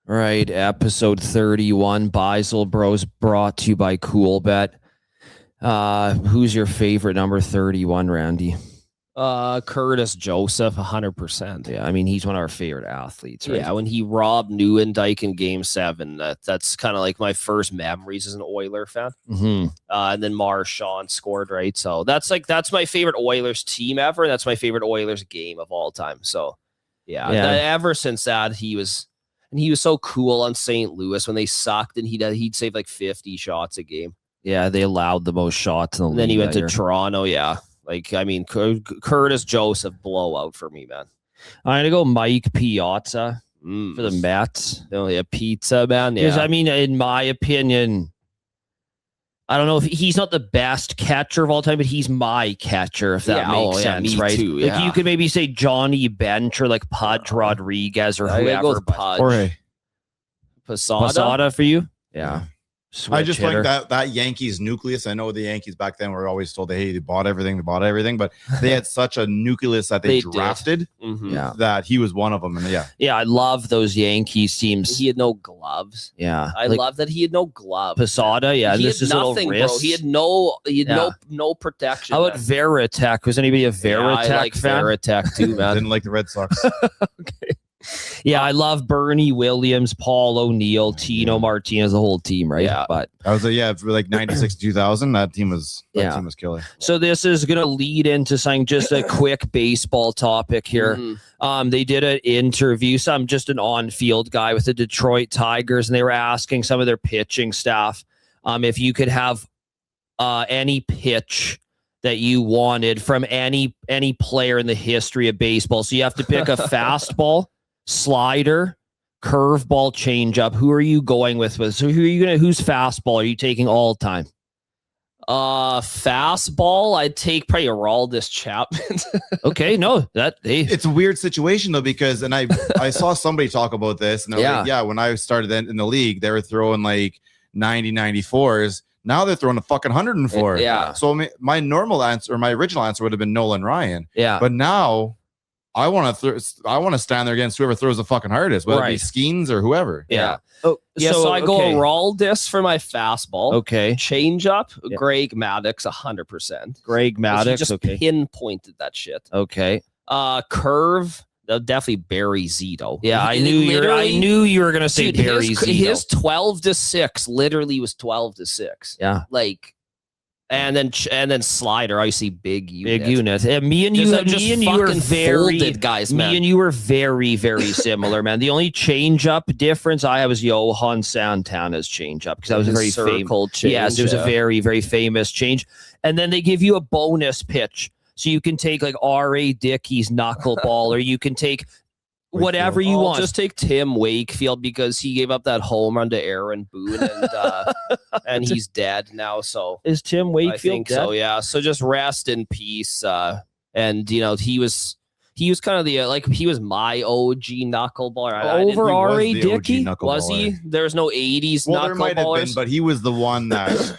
All right, episode 31, Beisel Bros, brought to you by CoolBet. Who's your favorite number 31, Randy? Curtis Joseph, 100%. Yeah, I mean, he's one of our favorite athletes, right? Yeah, when he robbed Nieuwendyk in Game 7, that's kind of like my first memories as an Oiler fan. Mm-hmm. And then Marchand scored, right? So that's my favorite Oilers team ever. That's my favorite Oilers game of all time. So yeah. Ever since that, he was so cool on St. Louis when they sucked, and he'd save like 50 shots a game. Yeah, they allowed the most shots in the league. Then he went to Toronto. Yeah. Like, I mean, Curtis Joseph blowout for me, man. I'm going to go Mike Piazza for the Mets. Only a pizza, man. Yeah. Because, I mean, in my opinion, I don't know if he's not the best catcher of all time, but he's my catcher, if that makes sense, right? Too, like you could maybe say Johnny Bench or like Pudge Rodriguez or whoever. Pudge. Posada for you? Yeah. I just think that Yankees nucleus. I know the Yankees back then were always told, hey, they bought everything, but they had such a nucleus that they drafted that he was one of them. And yeah, I love those Yankees teams. He had no gloves. Yeah, I love that he had no gloves. Posada, yeah, he had nothing, bro. He had no protection. How about Veritek? Was anybody a Veritek fan? Veritek too, man. Didn't like the Red Sox. Okay. Yeah, I love Bernie Williams, Paul O'Neill, Tino Martinez, the whole team, right? Yeah, but I was for like 96 2000, that team was killer. So this is gonna lead into something, just a quick baseball topic here. They did an interview, I'm just an on-field guy with the Detroit Tigers, and they were asking some of their pitching staff if you could have any pitch that you wanted from any player in the history of baseball. So you have to pick a fastball, slider, curveball, changeup. Who are you going with? So whose fastball are you taking all time? Fastball, I'd take probably Aroldis Chapman. Okay, no, it's a weird situation though, because I saw somebody talk about this, and when I started in the league, they were throwing like 90 94s. Now they're throwing a fucking 104. Yeah. So my normal answer, or my original answer, would have been Nolan Ryan. Yeah. But now I want to stand there against whoever throws the fucking hardest, whether it be Skeens or whoever. Yeah. So I go Aroldis for my fastball. Okay. Changeup, Greg Maddux, 100%. Greg Maddux. Just pinpointed that shit. Okay. Curve. Definitely Barry Zito. Yeah, I knew you were gonna say Barry Zito. His 12-6 literally was 12-6. Yeah, like, and then slider. I see big unit. Big unit. Me and you were very guys. Man. Me and you were very, very similar, man. The only change-up difference I had was Johan Santana's change-up, because that was a very famous. Yes, it was a very, very famous change. And then they give you a bonus pitch. So you can take like R.A. Dickey's knuckleball, or you can take whatever you want. Just take Tim Wakefield, because he gave up that home run to Aaron Boone, and he's dead now. So is Tim Wakefield? I think dead? So. Yeah. So just rest in peace. And he was kind of he was my OG knuckleballer. Over R.A. Dickey? Was he? There's no 80s knuckleballers. There might have been, but he was the one that.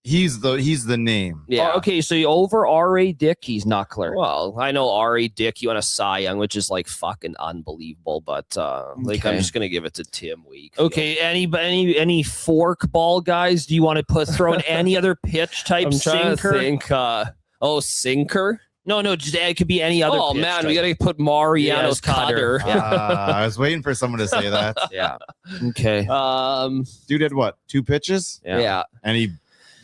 He's the name. Yeah. Okay, so you over R.A. Dickey's knuckler. Well, I know R.A. Dickey won a Cy Young, which is like fucking unbelievable, but I'm just gonna give it to Tim Wakefield. Okay, any fork ball guys? Do you want to throw in any other pitch type? I'm trying sinker? To think. Sinker. No, just it could be any other. Oh man, we gotta put Mariano's cutter. I was waiting for someone to say that. Yeah. Okay. Dude had what? 2 pitches? Yeah. And he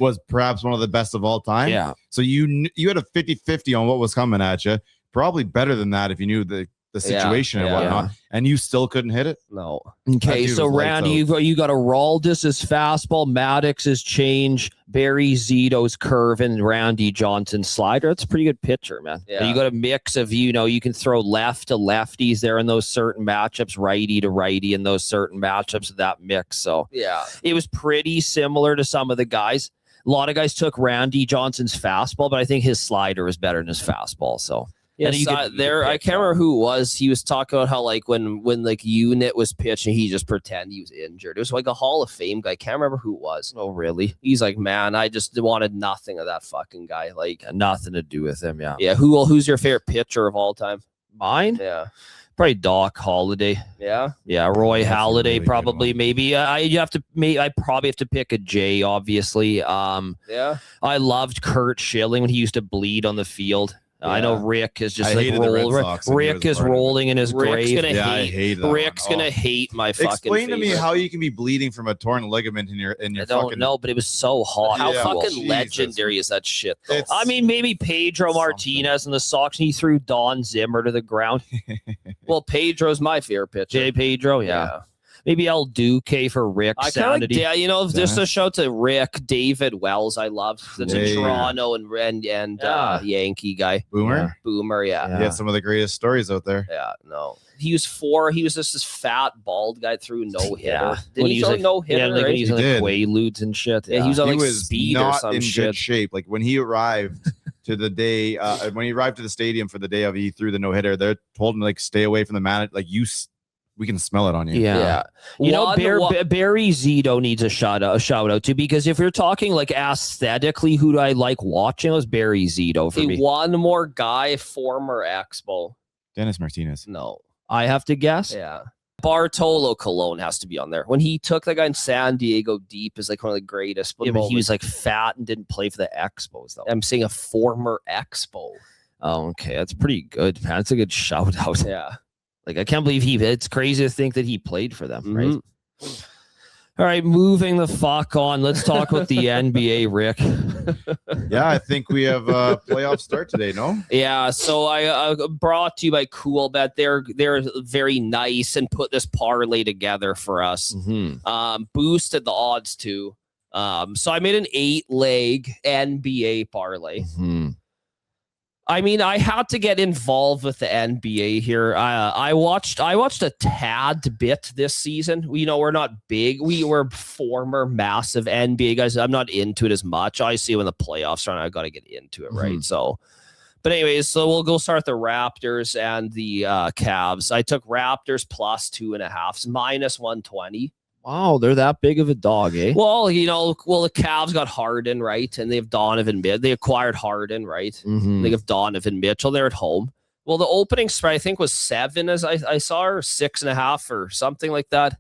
was perhaps one of the best of all time. Yeah. So you had a 50-50 on what was coming at you. Probably better than that if you knew the situation and whatnot. And you still couldn't hit it? No. Okay, so Randy, you got Aroldis' fastball, Maddox's change, Barry Zito's curve, and Randy Johnson's slider. That's a pretty good pitcher, man. Yeah. You got a mix of, you can throw left to lefties there in those certain matchups, righty to righty in those certain matchups of that mix. So yeah, it was pretty similar to some of the guys. A lot of guys took Randy Johnson's fastball, but I think his slider was better than his fastball. So yeah, I can't remember who it was. He was talking about how like when like Unit was pitching, he just pretended he was injured. It was like a Hall of Fame guy. I can't remember who it was. Oh, really? He's like, man, I just wanted nothing of that fucking guy. Like nothing to do with him. Yeah. Yeah. Who's your favorite pitcher of all time? Mine? Yeah. Probably Doc Holliday. Yeah. Yeah. Roy That's a Halladay, really good probably. one. Maybe. I probably have to pick a J, obviously. Yeah. I loved Kurt Schilling when he used to bleed on the field. I know Rick is just I like hated the Red Sox when he Rick was is part of it. rolling in his Rick's grave. gonna I hate. hate that Rick's one. gonna hate my fucking. Explain to me favorite. how you can be bleeding from a torn ligament in your I don't fucking. know, but it was so hot. How Yeah. fucking Jesus. legendary is that shit? Though? It's- I mean, maybe Pedro Something. Martinez in the Sox, and he threw Don Zimmer to the ground. Well, Pedro's my favorite pitcher. Jay Pedro, yeah. Maybe El Duque for Rick I kind of like, sanity. you know, just a shout to Rick, David Wells. I love that's in Yeah. Toronto and Yankee guy. Boomer. Boomer, He had some of the greatest stories out there. Yeah, no. He was just this fat, bald guy through no hitter. Yeah. Did When he he's throw like- no hitter? Yeah, like when right? he's on He the did. Quaaludes and shit. Yeah, he was on He like was speed or not some in shit. good shape. Like when he arrived to the day, when he arrived to the stadium for the day of he threw the no hitter, they told him like stay away from the man. Like we can smell it on you. Yeah. You know, Barry Zito needs a shout out to, because if you're talking like aesthetically, who do I like watching? It was Barry Zito for me. One more guy, former Expo. Dennis Martinez. No. I have to guess. Yeah. Bartolo Colon has to be on there. When he took the guy in San Diego deep is like one of the greatest. Yeah, but he was like fat and didn't play for the Expos though. I'm saying a former Expo. Oh, okay. That's pretty good, man. That's a good shout out. Yeah. Like, I can't believe it's crazy to think that he played for them, right? Mhm. All right, moving the fuck on. Let's talk about the NBA, Rick. Yeah, I think we have a playoff start today, no? Yeah, so I brought to you by CoolBet. They're very nice and put this parlay together for us. Mm-hmm. Boosted the odds too. So I made an 8-leg NBA parlay. Mm-hmm. I mean, I had to get involved with the NBA here. I watched a tad bit this season. You know, we're not big. We were former massive NBA guys. I'm not into it as much. I see when the playoffs are on, I got to get into it, right? So, but anyways, so we'll go start the Raptors and the Cavs. I took Raptors plus 2.5, minus 120. Wow, they're that big of a dog, eh? Well, you know, the Cavs got Harden, right? And they have Donovan Mitchell. They acquired Harden, right? Mm-hmm. They have Donovan Mitchell. They're at home. Well, the opening spread, I think, was 7, as I saw, or 6.5 or something like that.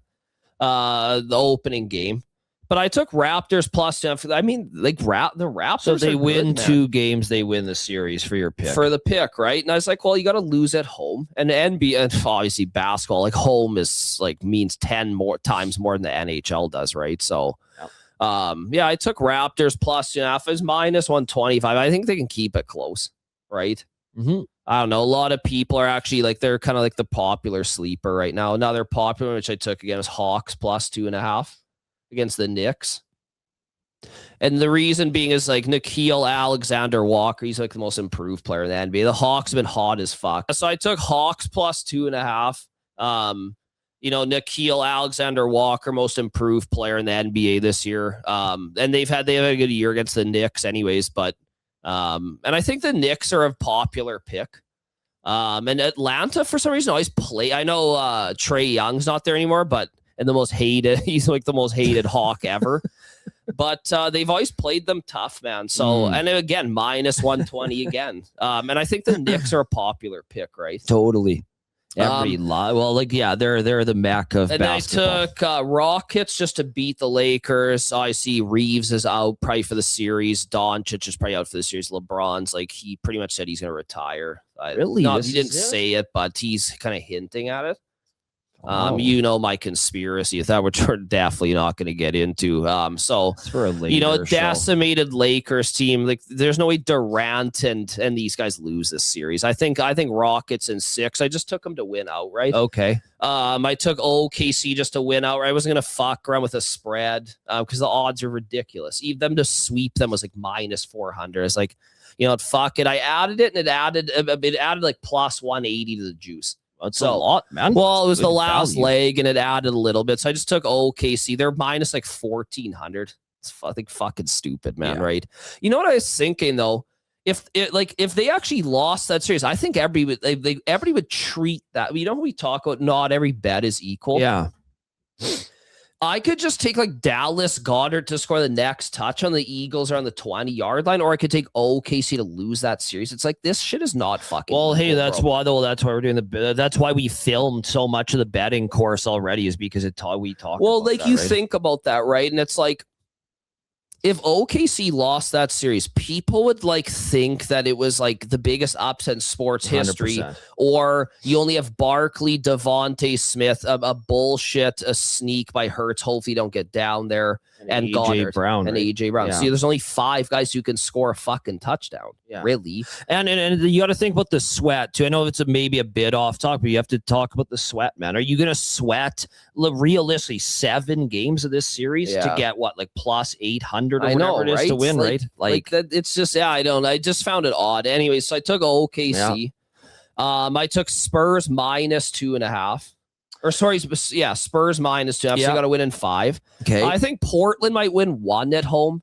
The opening game. But I took Raptors plus. I mean, like the Raptors. So they are win good, 2 games, they win the series for your pick. For the pick, right? And I was like, well, you got to lose at home. And NBA, and obviously basketball, like home is like means 10 more times more than the NHL does, right? So, yeah, I took Raptors plus 2.5. It was minus 125. I think they can keep it close, right? Mm-hmm. I don't know. A lot of people are actually like, they're kind of like the popular sleeper right now. Another popular, which I took again, is Hawks plus 2.5 against the Knicks. And the reason being is like Nickeil Alexander-Walker. He's like the most improved player in the NBA. The Hawks have been hot as fuck. So I took Hawks plus 2.5. You know, Nickeil Alexander-Walker, most improved player in the NBA this year. And they've had a good year against the Knicks anyways, but and I think the Knicks are a popular pick. And Atlanta, for some reason, always play. I know Trae Young's not there anymore, but he's like the most hated Hawk ever. But they've always played them tough, man. So, and again, minus 120 again. And I think the Knicks are a popular pick, right? Totally. Well, like, yeah, they're the mecca of basketball. And I took Rockets just to beat the Lakers. I see Reeves is out probably for the series. Doncic is probably out for the series. LeBron's like, he pretty much said he's going to retire. Really? He didn't say it, but he's kind of hinting at it. You know my conspiracy that we're definitely not going to get into. So for a later decimated Lakers team. Like, there's no way Durant and these guys lose this series. I think Rockets in 6. I just took them to win outright. Okay. I took OKC just to win outright. I wasn't gonna fuck around with a spread because the odds are ridiculous. Even them to sweep them was like minus 400. It's like, you know, fuck it. I added it and it added like plus 180 to the juice. That's a lot, man. Well, it was Good the last value. leg, and it added a little bit. So I just took OKC. They're minus like 1,400. It's fucking stupid, man. Yeah. Right? You know what I was thinking though? If they actually lost that series, I think everybody would treat that. You know, we talk about not every bet is equal. Yeah. I could just take like Dallas Goddard to score the next touch on the Eagles or on the 20-yard line, or I could take OKC to lose that series. It's like, this shit is not fucking. Well, hey, that's why we're doing that's why we filmed so much of the betting course already, is because we talked. Well, like that, think about that, right? And it's like, if OKC lost that series, people would like think that it was like the biggest upset in sports history, 100%. Or you only have Barkley, Devontae Smith, a sneak by Hurts. Hopefully, don't get down there, and Goddard Brown, and right? AJ Brown. Yeah. See, there's only 5 guys who can score a fucking touchdown. Yeah. Really. And you got to think about the sweat too. I know it's maybe a bit off topic, but you have to talk about the sweat, man. Are you going to sweat realistically 7 games of this series to get what, like plus 800 or whatever it is to win, right? Like that, it's just, I just found it odd. Anyway, so I took OKC. Yeah. I took Spurs minus 2.5. Or sorry, Spurs minus 2.5. So you got to win in 5. Okay. I think Portland might win 1 at home.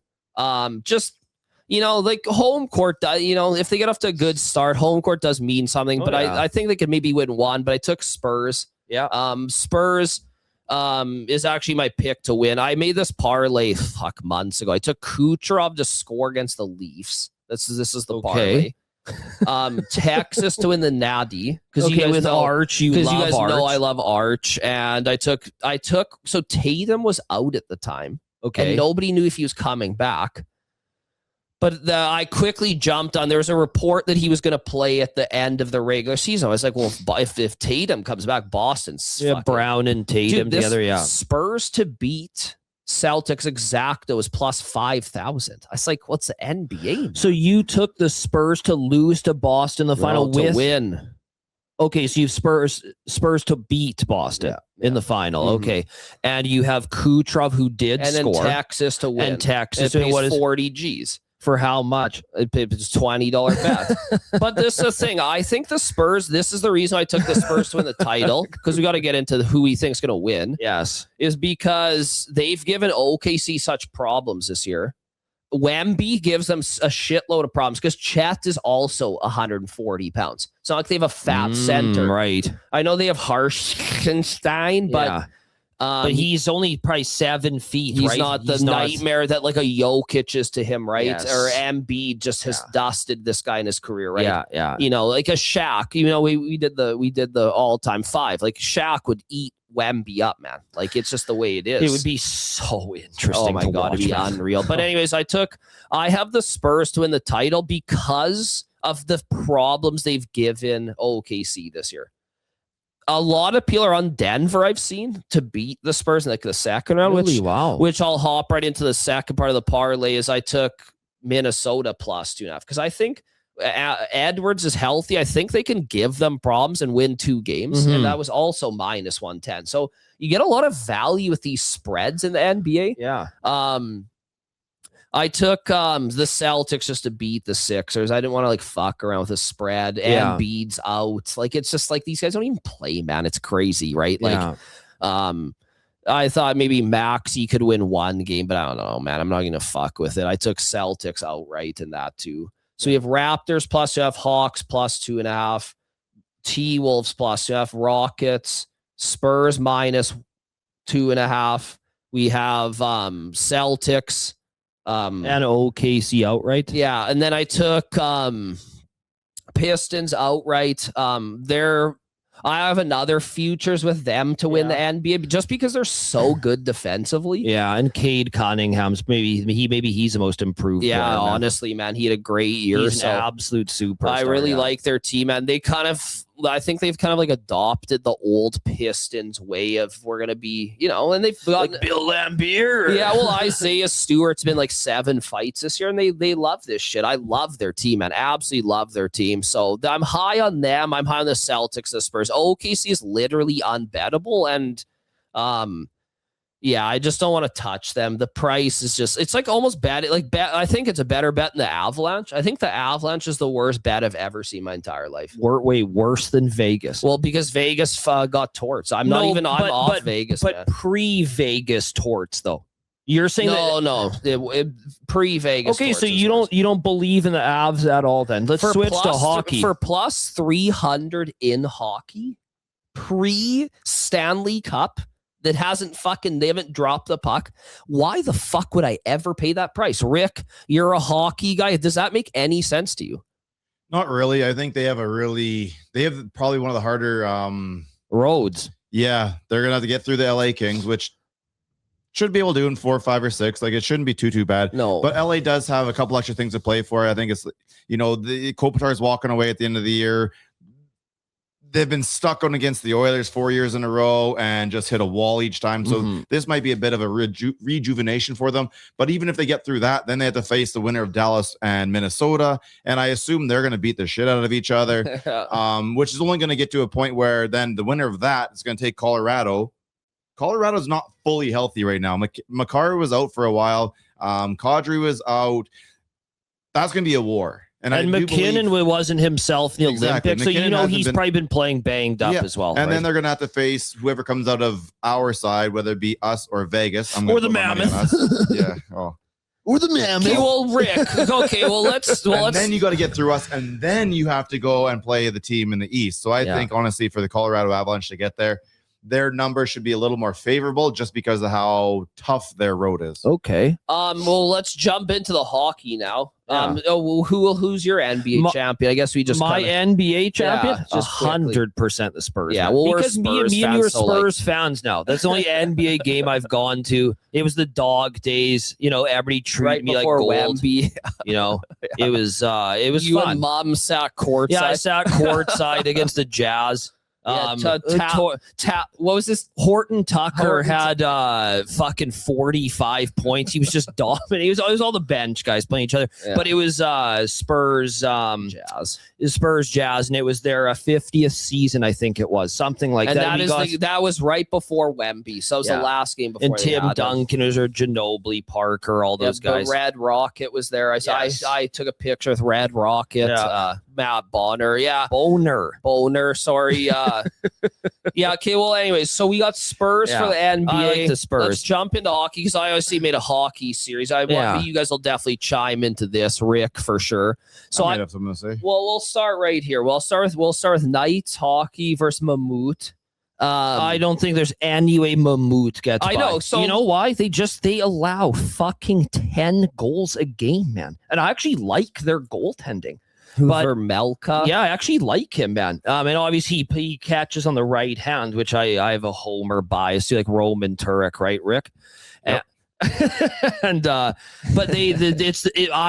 Just, like home court, if they get off to a good start, home court does mean something. But I think they could maybe win 1. But I took Spurs. Yeah. Spurs is actually my pick to win. I made this parlay months ago. I took Kucherov to score against the Leafs. This is the parlay. Texas to win the Natty, because you guys with know Arch, you guys know I love Arch, and I took so Tatum was out at the time, and nobody knew if he was coming back. But I quickly jumped on. There was a report that he was going to play at the end of the regular season. I was like, well, if Tatum comes back, Boston's Brown and Tatum together. Yeah, Spurs to beat Celtics exacto is plus 5,000. I was like, what's the NBA? Man? So you took the Spurs to lose to Boston the final to win. Okay, so you've Spurs to beat Boston in the final. Mm-hmm. Okay, and you have Kucherov who did score, and then Texas to win. And Texas, it pays 40 G's. For how much? It's $20 bet. But this is the thing. I think the Spurs, this is the reason I took the Spurs to win the title, because we got to get into who we think's going to win. Yes. Is because they've given OKC such problems this year. Wemby gives them a shitload of problems, because Chet is also 140 pounds. It's not like they have a fat center. Right. I know they have Hartenstein, but he's only probably 7 feet. He's not the nightmare that like a Jokic is to him, right? Yes. Or Embiid just has dusted this guy in his career, right? Yeah. Like a Shaq. We did the all-time 5. Like Shaq would eat Wemby up, man. Like it's just the way it is. It would be so interesting. Oh my god, it'd be unreal. But anyways, I have the Spurs to win the title because of the problems they've given OKC this year. A lot of people are on Denver, I've seen, to beat the Spurs in like the second round, which I'll hop right into the second part of the parlay. Is I took Minnesota plus 2.5, because I think Edwards is healthy. I think they can give them problems and win 2 games, and that was also minus 110. So you get a lot of value with these spreads in the NBA. Yeah. I took the Celtics just to beat the Sixers. I didn't want to like fuck around with the spread. And Embiid's out. Like it's just like these guys don't even play, man. It's crazy, right? Like, I thought maybe Maxey could win 1 game, but I don't know, man. I'm not gonna fuck with it. I took Celtics outright in that too. So we have Raptors plus 2.5, Hawks plus 2.5, T-Wolves plus 2.5, Rockets, Spurs minus 2.5. We have Celtics. And OKC outright. Yeah, and then I took Pistons outright. I have another futures with them to win the NBA just because they're so good defensively. Yeah, and Cade Cunningham's maybe he's the most improved. Yeah, honestly, man, he had a great year. He's an absolute superstar. I really like their team, and I think they've kind of like adopted the old Pistons way of we're gonna be, and they've got like Bill Laimbeer. Yeah, well, Isaiah Stewart's been like 7 fights this year, and they love this shit. I love their team, man. Absolutely love their team. So I'm high on them. I'm high on the Celtics, the Spurs. OKC is literally unbettable, and I just don't want to touch them. The price is it's like almost bad. I think it's a better bet than the Avalanche. I think the Avalanche is the worst bet I've ever seen in my entire life. Way worse than Vegas. Well, because Vegas got torts. I'm off Vegas. But pre-Vegas torts, though. You're saying pre-Vegas. Okay, so you don't believe in the Avs at all then. Let's switch to hockey. For plus 300 in hockey, pre-Stanley Cup, that they haven't dropped the puck. Why the fuck would I ever pay that price? Rick, you're a hockey guy. Does that make any sense to you? Not really. I think they have probably one of the harder roads. Yeah, they're gonna have to get through the LA Kings, which should be able to do in 4, 5, or 6. Like, it shouldn't be too bad. No, but LA does have a couple extra things to play for. I think it's, the Kopitar's walking away at the end of the year. They've been stuck on against the Oilers 4 years in a row and just hit a wall each time. So this might be a bit of a rejuvenation for them. But even if they get through that, then they have to face the winner of Dallas and Minnesota. And I assume they're going to beat the shit out of each other, which is only going to get to a point where then the winner of that is going to take Colorado. Colorado's not fully healthy right now. Makar was out for a while. Kadri was out. That's going to be a war. And McKinnon wasn't himself in the Olympics, so he's probably been playing banged up as well. And then they're going to have to face whoever comes out of our side, whether it be us or Vegas. Or the Mammoth. Yeah. Oh. Or the Mammoth. Okay, well, Rick. Okay, well, let's. And then you got to get through us, and then you have to go and play the team in the East. So I think, honestly, for the Colorado Avalanche to get there, their number should be a little more favorable just because of how tough their road is. Okay. Well, let's jump into the hockey now. Who's your NBA champion? I guess we just NBA champion. Just 100% the Spurs. Yeah, well, because me and you are Spurs fans now. That's the only NBA game I've gone to. It was the dog days. Everybody treated me like gold. Wemby. It was you fun. And Mom sat courtside. Yeah, I sat courtside against the Jazz. What was this? Horton Tucker had fucking 45 points. He was just dominant. It was all the bench guys playing each other. Yeah. But it was Spurs Jazz. Spurs Jazz, and it was their 50th season, I think it was. Something like that. That was right before Wemby. So it was the last game before. And Tim Duncan was there, Ginobili, Parker, all those guys. Red Rocket was there. I took a picture with Red Rocket. Matt Bonner. Yeah. Boner, sorry. Okay, well, anyways, so we got Spurs for the NBA. I like the Spurs. Let's jump into hockey because I obviously made a hockey series. You guys will definitely chime into this, Rick, for sure. So I have something to say. Well, we'll start right here. We'll start with Knights hockey versus Mammut. I don't think there's any way Mammut gets by. I know. So you know why? They allow fucking 10 goals a game, man. And I actually like their goaltending. Melka. Yeah, I actually like him, man. And obviously he catches on the right hand, which I have a homer bias to, like Roman Turek, right, Rick? Yep. And I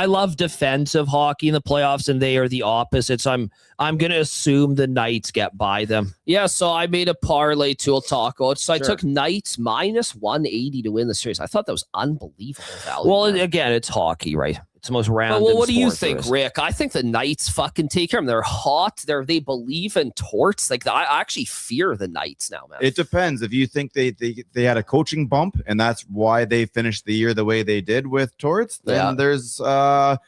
love defensive hockey in the playoffs, and they are the opposite. So I'm gonna assume the Knights get by them. Yeah, so I made a parlay to taco. So I took Knights minus 180 to win the series. I thought that was unbelievable value. Well, again, it's hockey, right? It's the most random. Well, what do you think, Rick? I think the Knights fucking take care of them. They're hot. They believe in torts. Like, I actually fear the Knights now, man. It depends. If you think they had a coaching bump and that's why they finished the year the way they did with torts, then there's a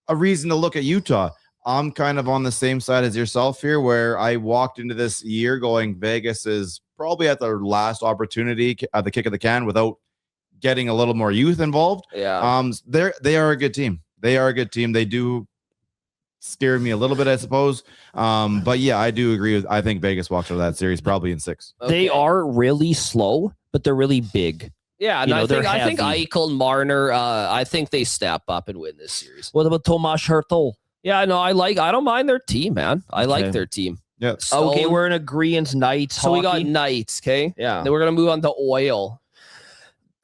reason to look at Utah. I'm kind of on the same side as yourself here, where I walked into this year going Vegas is probably at their last opportunity at the kick of the can without getting a little more youth involved. Yeah. They are a good team. They do scare me a little bit, I suppose. But yeah, I do agree I think Vegas walks out of that series probably in 6. Okay. They are really slow, but they're really big. Yeah, and I think Eichel and Marner, I think they step up and win this series. What about Tomas Hertl? Yeah, no, I don't mind their team, man. I like their team. Yeah. Okay, we're in agreement. Knights. So we got Knights, okay? Yeah. Then we're gonna move on to Oil.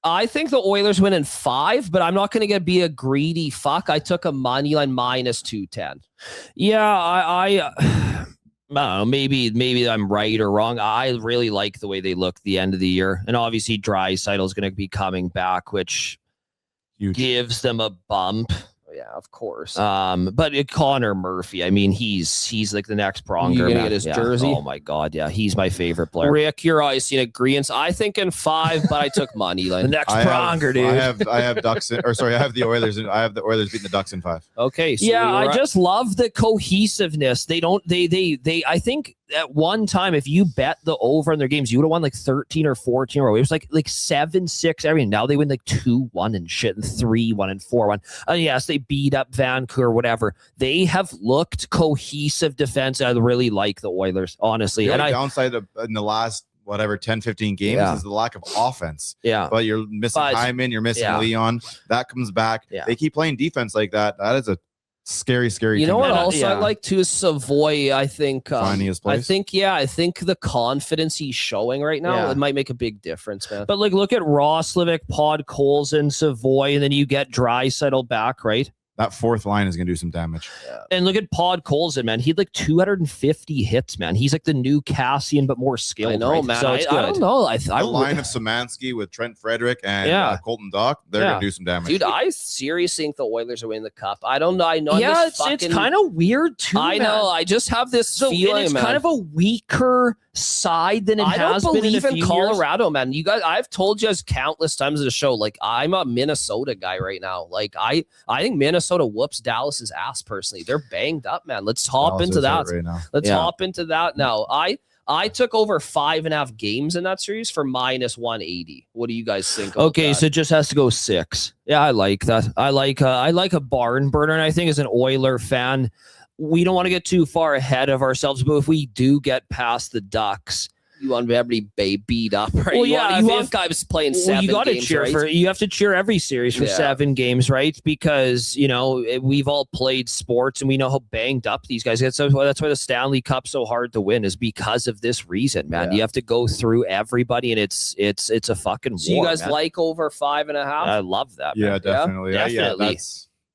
I think the Oilers win in 5, but I'm not going to be a greedy fuck. I took a money line minus 210. Yeah, I don't know. Maybe I'm right or wrong. I really like the way they look the end of the year, and obviously Draisaitl is going to be coming back, which gives them a bump. Yeah, of course. But Connor Murphy, I mean, he's like the next Pronger. You gonna get his jersey? Oh my god, yeah, he's my favorite player. Rick, you're always in agreement. I think in 5, but I took money. Like the next Pronger, dude. I have Ducks I have the Oilers. I have the Oilers beating the Ducks in 5. Okay, so yeah, I just love the cohesiveness. They I think at one time, if you bet the over in their games, you would have won like 13 or 14 or it was like 7-6 every. Now they win like 2-1 and shit and 3-1 and 4-1. And yes, they beat up Vancouver, whatever. They have looked cohesive defense. I really like the Oilers, honestly. And downside in the last whatever 10, 15 games is the lack of offense. Yeah. But you're missing Hyman, you're missing Leon. That comes back. Yeah. They keep playing defense like that. That is a scary You know what team. also I like too is Savoy. I think finding his place. I think the confidence he's showing right now, it might make a big difference, man. But like, look at Roslovic, Podkolzin, Savoy, and then you get Draisaitl back, right? That fourth line is going to do some damage. Yeah. And look at Podkolzin, man. He had like 250 hits, man. He's like the new Cassian, but more skilled. I know, right? man. So I don't know. The line of Szymanski with Trent Frederick and Colton Dock, they're going to do some damage. Dude, I seriously think the Oilers are winning the cup. I don't know. I know. Yeah, it's kind of weird too. I know. I just have this feeling, and it's man. kind of a weaker side than it has been in a few Colorado, years. Man. You guys, I've told you guys countless times in the show, like I'm a Minnesota guy right now. Like I think Minnesota whoops Dallas's ass personally. They're banged up, man. Let's hop into that. Right now. Let's hop into that now. I took over 5.5 games in that series for minus 180. What do you guys think? Okay, that? so it just has to go 6. Yeah, I like that. I like a barn burner, and I think as an Oiler fan, we don't want to get too far ahead of ourselves, but if we do get past the Ducks, you want everybody beat up, right? Well, you want guys playing 7 you gotta games, cheer right? you have to cheer every series for 7 games, right? Because, you know, we've all played sports and we know how banged up these guys get. So that's why the Stanley Cup's so hard to win, is because of this reason, man. You have to go through everybody, and it's a fucking war. So you guys man. like over 5.5? I love that, man. Yeah, definitely. Definitely.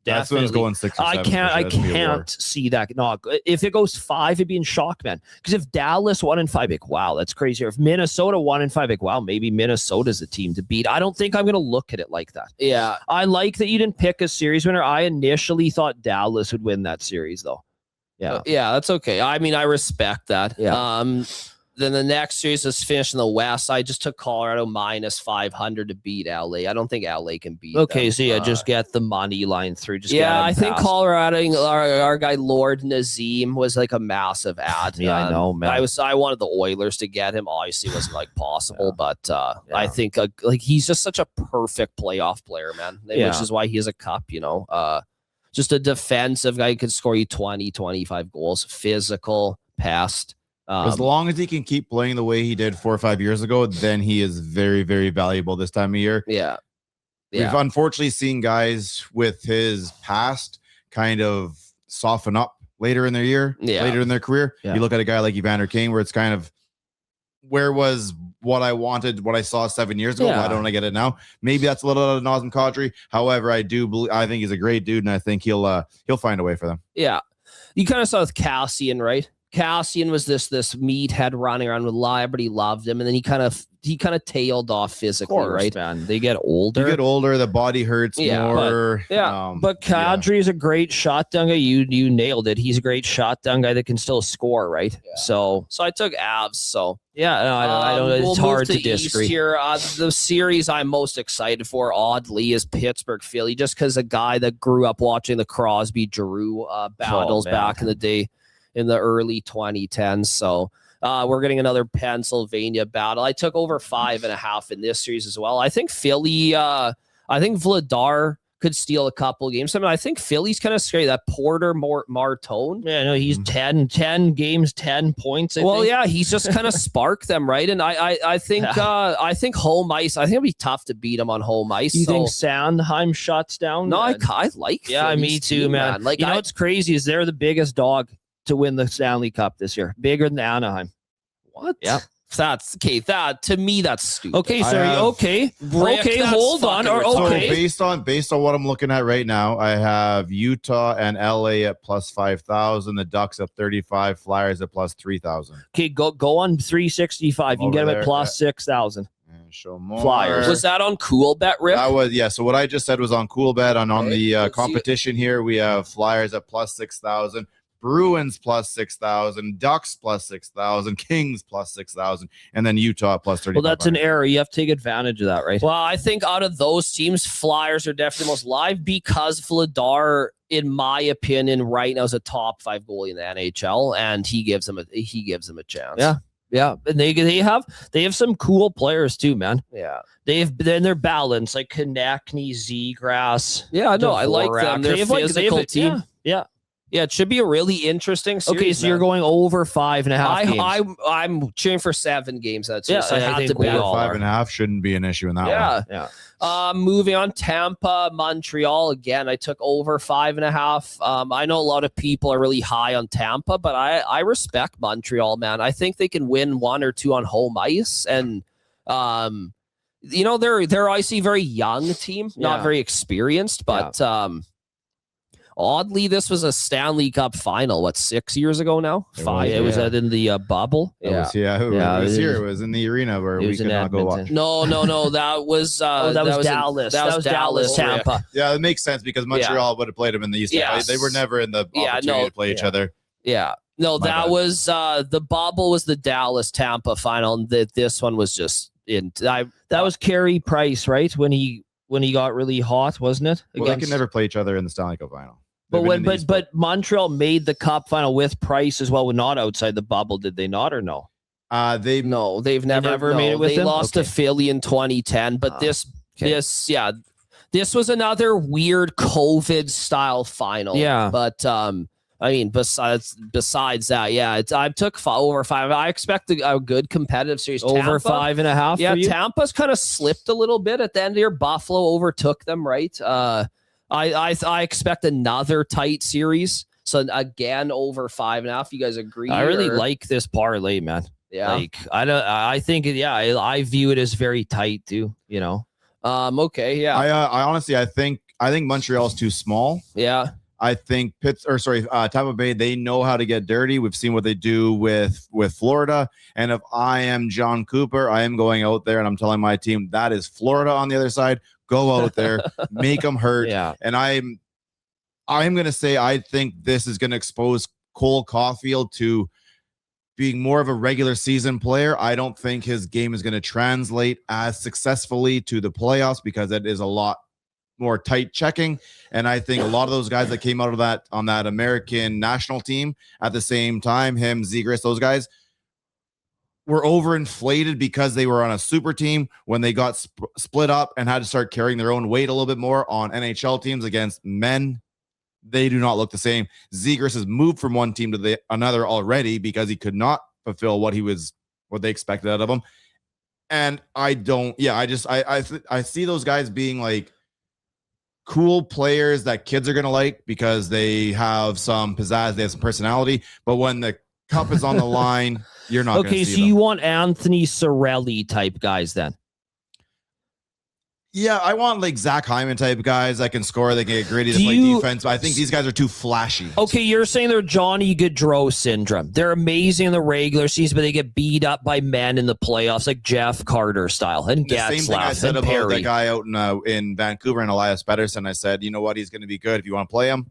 That's when it's going 6 or 7. I can't see that. No, if it goes 5, it'd be in shock, man. Because if Dallas 1-5, like, wow, that's crazy. If Minnesota 1-5, like, wow, maybe Minnesota's the team to beat. I don't think I'm going to look at it like that. Yeah. I like that you didn't pick a series winner. I initially thought Dallas would win that series, though. Yeah. Yeah, that's okay. I mean, I respect that. Yeah. Then the next series is finished in the West. I just took Colorado minus 500 to beat LA. I don't think LA can beat them. So just get the money line through. Just I think Colorado, our guy Lord Nazem was like a massive ad. Yeah, I know, man. I wanted the Oilers to get him. Obviously, it wasn't like possible, but I think like he's just such a perfect playoff player, man. Which is why he has a cup. You know, just a defensive guy who could score you 20, 25 goals, physical, past. As long as he can keep playing the way he did 4 or 5 years ago, then he is very, very valuable this time of year. Yeah. We've unfortunately seen guys with his past kind of soften up later in their year, later in their career. You look at a guy like Evander Kane, where it's kind of, where was what I wanted, what I saw 7 years ago? Why don't I get it now? Maybe that's a little out of Nazem Kadri. However, I think he's a great dude, and I think he'll find a way for them. Yeah. You kind of saw with Cassian, right? Cassian was this meathead running around with everybody loved him, and then he kind of tailed off physically, right? Man, they get older. The body hurts more. But Kadri is a great shotgun guy. You nailed it. He's a great shotgun guy that can still score, right? Yeah. So I took Avs. So I don't. It's hard to disagree here. The series I'm most excited for, oddly, is Pittsburgh Philly, just because a guy that grew up watching the Crosby Giroux battles back in the day, in the early 2010s. So we're getting another Pennsylvania battle. I took over 5.5 in this series as well. I think Philly, I think Vladar could steal a couple games. I mean, I think Philly's kind of scary. That Porter Martone. Yeah, no, he's 10 games, 10 points. I think. He's just kind of sparked them, right? And I think home ice, I think it'll be tough to beat him on home ice. You think Sandheim shuts down? No, I like Philly's me too, team, man. Like, what's crazy is they're the biggest dog to win the Stanley Cup this year, bigger than Anaheim. What? Yeah, that's okay. That to me, that's stupid. Okay, so hold on. Or okay, so based on what I'm looking at right now, I have Utah and LA at plus 5,000, the Ducks at 35, Flyers at plus 3,000. Okay, go on 365. You can get them at plus 6,000. Show more. Flyers. Was that on Cool Bet, Rip? That was, So what I just said was on Cool Bet. On the competition here, we have Flyers at plus 6,000. Bruins plus 6,000, Ducks plus 6,000, Kings plus 6,000, and then Utah plus 30. Well, that's an error. You have to take advantage of that, right? Well, I think out of those teams, Flyers are definitely most live because Vladar, in my opinion, right now is a top 5 goalie in the NHL, and he gives them a chance. Yeah, and they have some cool players too, man. Yeah, they're balanced, like Konechny, Zegras. Yeah, no, I like them. They're a physical team. Yeah. Yeah, it should be a really interesting series. Okay, so you're going over 5.5 games. I'm cheering for 7 games. That's Yeah, so I I have think to we bet. all Over are. 5.5 shouldn't be an issue in that one. Yeah. Moving on, Tampa, Montreal. Again, I took over 5.5. I know a lot of people are really high on Tampa, but I respect Montreal, man. I think they can win 1 or 2 on home ice, and they're obviously a very young team, not very experienced, but oddly, this was a Stanley Cup final. 6 years ago now? 5. It was in the bubble. It was here. It was in the arena where we could not go watch. No. That was that was Dallas. That was Dallas, Tampa. Yeah, it makes sense because Montreal would have played them in the East. Yes. They were never in the opportunity to play each other. Yeah. No, My that bad. was the bubble was the Dallas Tampa final. And this one was just That was Carey Price, right? When he got really hot, wasn't it? Well, they can never play each other in the Stanley Cup final. But Montreal made the Cup final with Price as well, when not outside the bubble. Did they not or no? They've never made it with They them? lost to Philly in 2010, but this was another weird COVID style final. Yeah. But besides that, I took over 5. I expect a good competitive series. Over Tampa, 5.5. yeah, for you? Tampa's kind of slipped a little bit at the end of year. Buffalo overtook them, right? I expect another tight series. So again, over 5.5. You guys agree? I really like this parlay, man. Yeah. I think I view it as very tight too. Okay. Yeah. I honestly, I think Montreal's too small. Yeah. I think Tampa Bay, they know how to get dirty. We've seen what they do with Florida. And if I am John Cooper, I am going out there and I'm telling my team that is Florida on the other side. Go out there, make them hurt. Yeah. And I'm going to say I think this is going to expose Cole Caulfield to being more of a regular season player. I don't think his game is going to translate as successfully to the playoffs because it is a lot more tight checking. And I think a lot of those guys that came out of that on that American national team at the same time, him, Zegras, those guys were overinflated because they were on a super team. When they got split up and had to start carrying their own weight a little bit more on NHL teams against men, they do not look the same. Zegras has moved from one team to another already because he could not fulfill what they expected out of him. And I see those guys being like cool players that kids are going to like because they have some pizzazz, they have some personality. But when the cup is on the line, you're not going to see them. You want Anthony Cirelli type guys then? Yeah, I want like Zach Hyman type guys that can score, that can get gritty, that play defense. But I think these guys are too flashy. Okay, you're saying they're Johnny Gaudreau syndrome. They're amazing in the regular season, but they get beat up by men in the playoffs, like Jeff Carter style and The same thing I Getzlaff said and about Perry. that guy out in Vancouver and Elias Pettersson. I said, you know what, he's going to be good. If you want to play him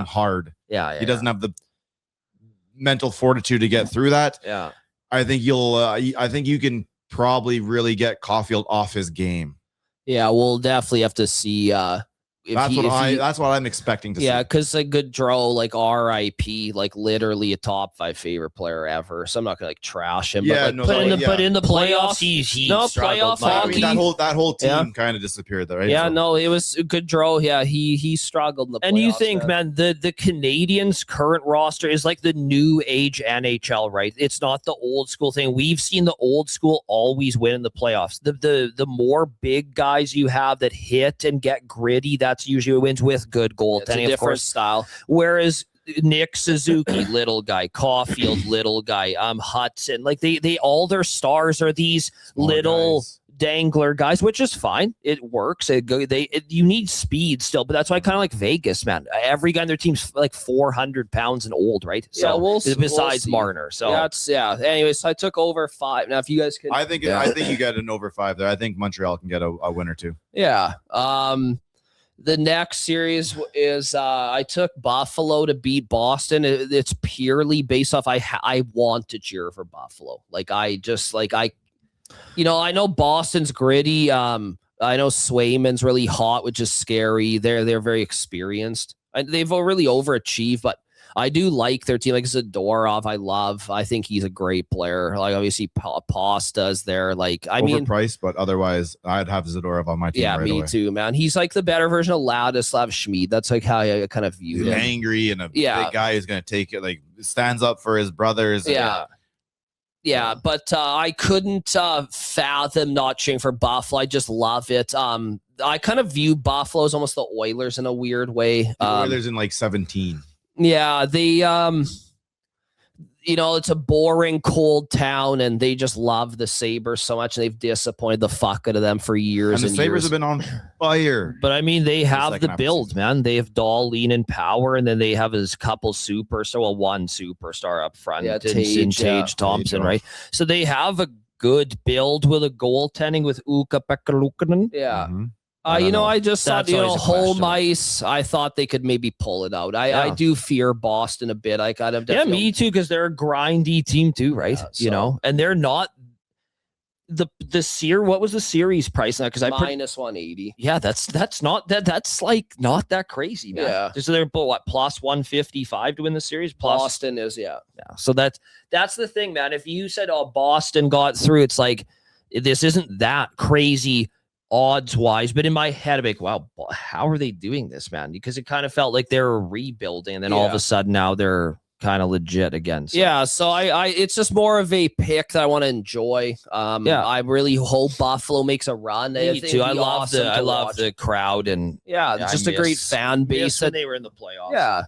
hard. Yeah, He doesn't have the mental fortitude to get through that. Yeah, I think I think you can probably really get Caulfield off his game. Yeah, we'll definitely have to see. That's what I'm expecting to see. Yeah, because like Gaudreau, like RIP, like literally a top 5 favorite player ever. So I'm not gonna like trash him. Yeah, but in the playoffs, he struggled. playoff hockey. That whole team kind of disappeared there, right? Yeah, no, it was Gaudreau. Yeah, he struggled in the playoffs. And you think, man, the Canadians' current roster is like the new age NHL, right? It's not the old school thing. We've seen the old school always win in the playoffs. The more big guys you have that hit and get gritty, that's usually wins with good goaltending, of course. Style. Whereas Nick Suzuki, little guy, Caulfield, little guy, Hudson, like they all their stars are these Small little guys. dangler guys, which is fine. It works. You need speed still, but that's why I kind of like Vegas, man. Every guy on their team's like 400 pounds and old, right? So besides see. Marner. So Anyways, so I took over 5. Now, if you guys could, I think you get an over 5 there. I think Montreal can get a win or two. yeah. The next series is I took Buffalo to beat Boston. It's purely based off I want to cheer for Buffalo. I know Boston's gritty. I know Swayman's really hot, which is scary. They're very experienced. They've really overachieved, but I do like their team. Like Zadorov, I think he's a great player. Like obviously Pasta's there. Like I mean, overpriced, but otherwise I'd have Zadorov on my team. Yeah, right me away. too, man. He's like the better version of Ladislav Schmid. That's like how I kind of view He's him. angry and a big guy who's going to take it. Like stands up for his brothers. Yeah, but I couldn't fathom not cheering for Buffalo. I just love it. I kind of view Buffalo as almost the Oilers in a weird way. The Oilers in like 17. Yeah, they it's a boring, cold town, and they just love the Sabres so much, and they've disappointed the fuck out of them for years. And the Sabres have been on fire. But I mean, they have the half build, season. man. They have Dahlin in power, and then they have his couple one superstar up front. Yeah, Tage Thompson, right? So they have a good build with a goaltending with Ukko Pekka-Luukkonen. Yeah. Mhm. I just thought, That's always a home question. ice, I thought they could maybe pull it out. I do fear Boston a bit. I kind of Yeah, me too, because they're a grindy team too, right? Yeah, And they're not what was the series price now? Because minus 180. yeah, that's not not that crazy, man. Yeah. So they're plus 155 to win the series. Boston is, Yeah. So that's the thing, man. If you said, Boston got through, it's like this isn't that crazy odds wise, but in my head, I'm like, wow, how are they doing this, man? Because it kind of felt like they were rebuilding, and then all of a sudden now they're kind of legit again. So. Yeah, so I it's just more of a pick that I want to enjoy. I really hope Buffalo makes a run. Me too. I love the crowd, and it's just a great fan base. When they were in the playoffs. Yeah.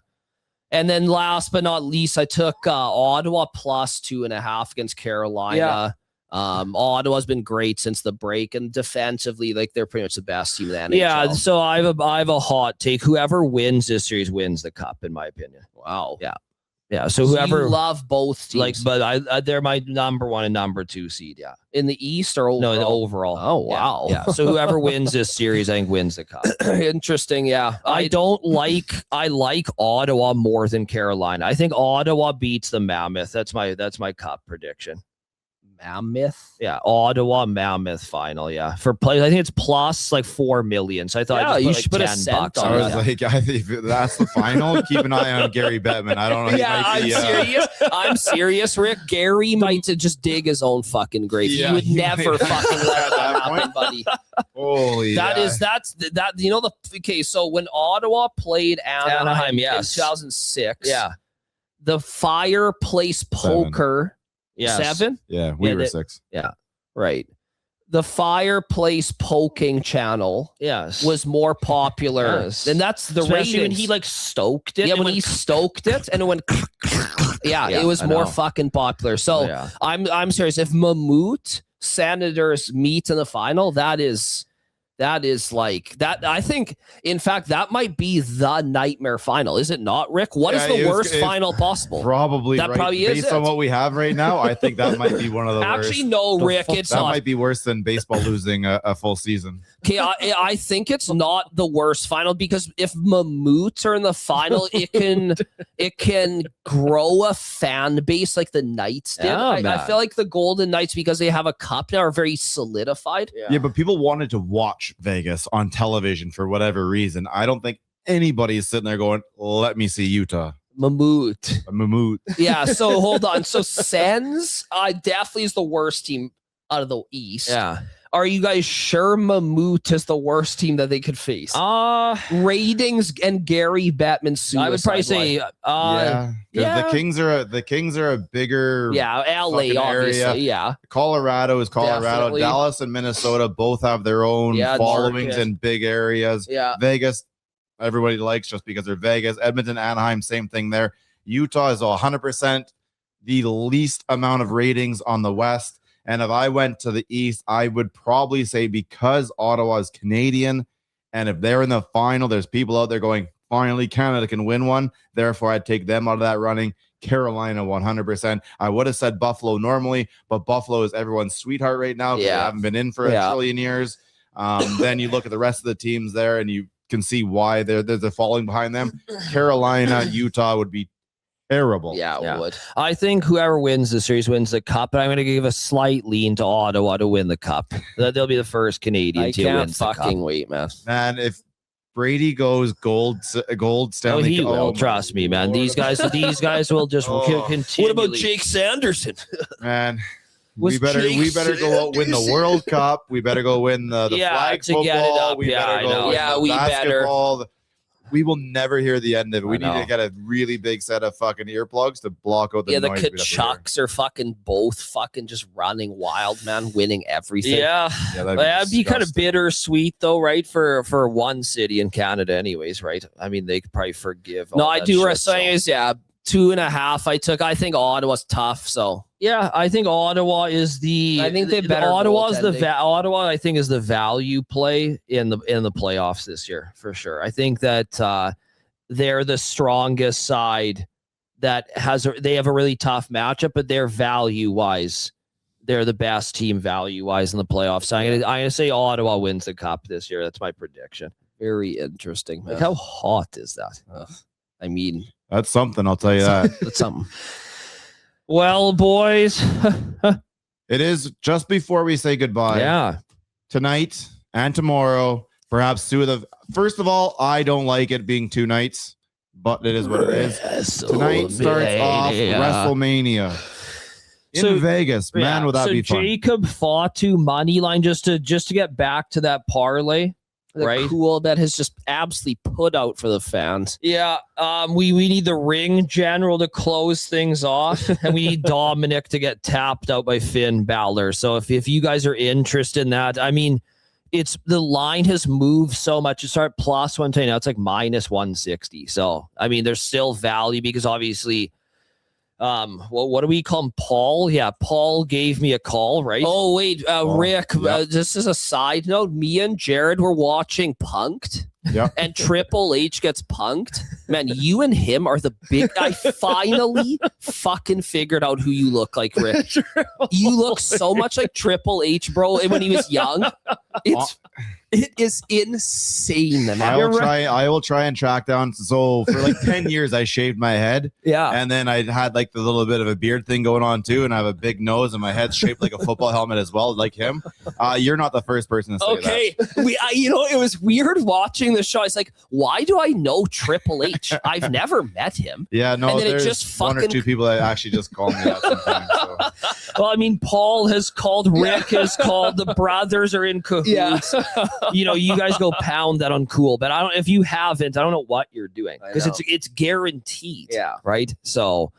And then last but not least, I took Ottawa plus 2.5 against Carolina. Yeah. Ottawa's been great since the break, and defensively, like they're pretty much the best team in the NHL. Yeah, so I have a hot take. Whoever wins this series wins the cup, in my opinion. Wow. Yeah. So whoever you love both teams, but they're my number 1 and number 2 seed. Yeah. in the East or overall? No, in the overall. Oh wow. Yeah. So whoever wins this series, I think wins the cup. Interesting. Yeah. I like Ottawa more than Carolina. I think Ottawa beats the Mammoth. That's my cup prediction. Mammoth. Yeah, Ottawa Mammoth final. Yeah, for play, I think it's plus like 4 million. So I thought you I'd should put a $10 cent on I on was that. like, I think if that's the final. Keep an eye on Gary Bettman. I don't know. He Yeah, might be, serious. I'm serious, Rick. Gary might just dig his own fucking grave. Yeah, he would he never might. fucking let At that that happen, point. buddy. Holy. Okay, so when Ottawa played Anaheim in yes. 2006, Yeah. the Fireplace Poker Yes. 7, Yeah, we Yeah, were that- 6. right? The Fireplace Poking channel Yes. was more popular, Yes. and that's the Especially when ratings. he like stoked it. yeah, and when went he stoked it, and it went. Yeah, it was I more know. fucking popular. So yeah. I'm serious. If Mammut Senators meet in the final, that is like that. I think, in fact, that might be the nightmare final. Is it not, Rick? What is Yeah, the it was- worst it- final possible? Probably That right. probably is Based on it. what we have right now, I think that might be one of the Actually, worst. no, Rick. It's That not. might be worse than baseball losing a full season. Okay, I think it's not the worst final, because if Mammoets are in the final, it can grow a fan base like the Knights did. Yeah, I man. feel like the Golden Knights, because they have a cup now, are very solidified. Yeah, but people wanted to watch Vegas on television for whatever reason. I don't think anybody is sitting there going, "Let me see Utah." Mammoet. Mammut. Yeah, so hold on. So Sens definitely is the worst team out of the East. Yeah. Are you guys sure Mammoet is the worst team that they could face? Ratings and Gary Bettman suicide. I would probably say Yeah, 'cause yeah. the Kings are a bigger. yeah, LA, fucking obviously. area. Yeah. Colorado is Colorado. Definitely. Dallas and Minnesota both have their own Yeah, followings market. in big areas. Yeah. Vegas, everybody likes just because they're Vegas. Edmonton, Anaheim, same thing there. Utah is 100% the least amount of ratings on the West. And if I went to the East, I would probably say because Ottawa is Canadian, and if they're in the final, there's people out there going, finally, Canada can win one. Therefore, I'd take them out of that running. Carolina, 100%. I would have said Buffalo normally, but Buffalo is everyone's sweetheart right now because they Yeah. haven't been in for a trillion years. Then you look at the rest of the teams there, and you can see why they're falling behind them. Carolina, Utah would be terrible. Yeah, Yeah. it would. I think whoever wins the series wins the cup, but I'm going to give a slight lean to Ottawa to win the cup. They'll be the first Canadian I team to win can't the cup. fucking wait, man. Man, if Brady goes gold Stanley. He will. my Trust me, man. Lord. These guys will just continue. What about Jake Sanderson? Man, Was we better go out win the World Cup. We better go win the flag to football. get it up. We better go win the we better. basketball. We will never hear the end of it. We I need know. to get a really big set of fucking earplugs to block out the The noise. we'd have to hear. Kachucks are fucking both fucking just running wild, man, winning everything. Yeah, Yeah, that'd be kind of disgusting. bittersweet, though, right? For one city in Canada, anyways, right? I mean, they could probably forgive. No, all I that do. What I'm shit, saying is, 2.5. I think Ottawa's tough. So yeah, I think Ottawa is the. I think they better Ottawa's the goaltending. Ottawa. I think is the value play in the playoffs this year for sure. I think that they're the strongest side that they have a really tough matchup, but they're value wise, they're the best team value wise in the playoffs. So I'm gonna say Ottawa wins the cup this year. That's my prediction. very interesting, man. Like, how hot is that? I mean, That's something, I'll tell you that. that's something. Well, boys, It is just before we say goodbye. yeah. Tonight and tomorrow, perhaps two of the. First of all, I don't like it being 2 nights, but it is what it is. Tonight starts off WrestleMania in So- Vegas. Man, will that so be fun? Jacob Fatu money line just to get back to that parlay. The Right. cool bet has just absolutely put out for the fans. Yeah, we need the ring general to close things off, and we need Dominic to get tapped out by Finn Balor. So if you guys are interested in that, I mean, the line has moved so much. It started plus 110, now it's like minus 160. So I mean, there's still value because obviously, what do we call him? Paul? Yeah, Paul gave me a call, right? Oh wait, Rick. Yep. Just as a side note, me and Jared were watching Punked. Yep. And Triple H gets punked. Man, you and him are the big. I finally fucking figured out who you look like, Rick. You look so much like Triple H, bro. And when he was young, it is insane, man. I will try and track down. So for like 10 years, I shaved my head, Yeah. and then I had like the little bit of a beard thing going on too, and I have a big nose, and my head's shaped like a football helmet as well, like him. You're not the first person to say Okay, it was weird watching the show. It's like, why do I know Triple H? I've never met him. that. Yeah, no, And then it there's just one or fucking- two people that actually just call me that sometimes. So. Well, I mean, Paul has called, Rick has called, the brothers are in cahoots. You know, you guys go pound that on Cool, but if you haven't, I don't know what you're doing I because know. it's guaranteed. Yeah. Right. So,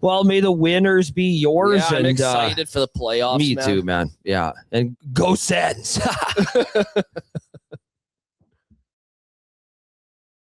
well, may the winners be yours. Yeah, I'm and excited for the playoffs. me man. too, man. Yeah, and go Sens.